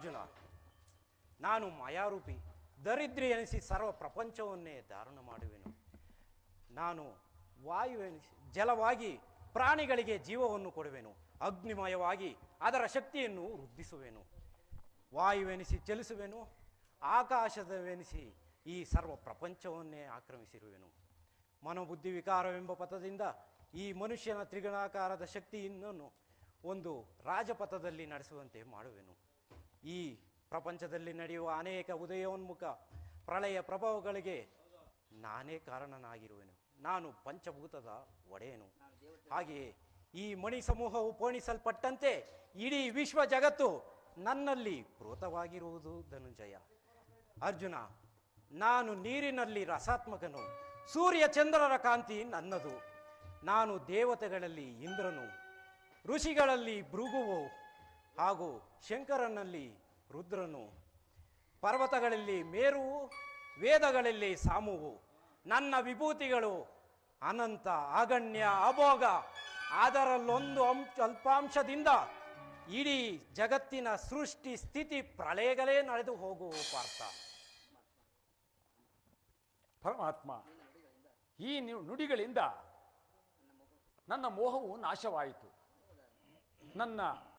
ಅರ್ಜುನ, ನಾನು ಮಾಯಾರೂಪಿ ದರಿದ್ರಿ ಎನಿಸಿ ಸರ್ವ ಪ್ರಪಂಚವನ್ನೇ ಧಾರಣ ಮಾಡುವೆನು. ನಾನು ವಾಯುವೆನಿಸಿ ಜಲವಾಗಿ ಪ್ರಾಣಿಗಳಿಗೆ ಜೀವವನ್ನು ಕೊಡುವೆನು. ಅಗ್ನಿಮಯವಾಗಿ ಅದರ ಶಕ್ತಿಯನ್ನು ವೃದ್ಧಿಸುವೆನು. ವಾಯುವೆನಿಸಿ ಚಲಿಸುವೆನು. ಆಕಾಶದವೆನಿಸಿ ಈ ಸರ್ವ ಪ್ರಪಂಚವನ್ನೇ ಆಕ್ರಮಿಸಿರುವೆನು. ಮನೋಬುದ್ಧಿ ವಿಕಾರವೆಂಬ ಪಥದಿಂದ ಈ ಮನುಷ್ಯನ ತ್ರಿಗುಣಾಕಾರದ ಶಕ್ತಿಯನ್ನು ಒಂದು ರಾಜಪಥದಲ್ಲಿ ನಡೆಸುವಂತೆ ಮಾಡುವೆನು. ಈ ಪ್ರಪಂಚದಲ್ಲಿ ನಡೆಯುವ ಅನೇಕ ಉದಯೋನ್ಮುಖ ಪ್ರಳಯ ಪ್ರಭಾವಗಳಿಗೆ ನಾನೇ ಕಾರಣನಾಗಿರುವೆನು. ನಾನು ಪಂಚಭೂತದ ಒಡೆಯನು. ಹಾಗೆಯೇ ಈ ಮಣಿ ಸಮೂಹವು ಪೋಣಿಸಲ್ಪಟ್ಟಂತೆ ಇಡೀ ವಿಶ್ವ ಜಗತ್ತು ನನ್ನಲ್ಲಿ ಪ್ರೋತವಾಗಿರುವುದು ಧನುಂಜಯ. ಅರ್ಜುನ, ನಾನು ನೀರಿನಲ್ಲಿ ರಸಾತ್ಮಕನು. ಸೂರ್ಯ ಚಂದ್ರರ ಕಾಂತಿ ನನ್ನದು. ನಾನು ದೇವತೆಗಳಲ್ಲಿ ಇಂದ್ರನು, ಋಷಿಗಳಲ್ಲಿ ಭೃಗುವು, ಹಾಗೂ ಶಂಕರನಲ್ಲಿ ರುದ್ರನು, ಪರ್ವತಗಳಲ್ಲಿ ಮೇರುವು, ವೇದಗಳಲ್ಲಿ ಸಾಮುವು. ನನ್ನ ವಿಭೂತಿಗಳು ಅನಂತ, ಅಗಣ್ಯ, ಅಭೋಗ. ಅದರಲ್ಲೊಂದು ಅಲ್ಪಾಂಶದಿಂದ ಇಡೀ ಜಗತ್ತಿನ ಸೃಷ್ಟಿ ಸ್ಥಿತಿ ಪ್ರಳಯಗಳೇ ನಡೆದು ಹೋಗುವು ಪಾರ್ಥ. ಪರಮಾತ್ಮ, ಈ ನುಡಿಗಳಿಂದ ನನ್ನ ಮೋಹವು ನಾಶವಾಯಿತು. ನನ್ನ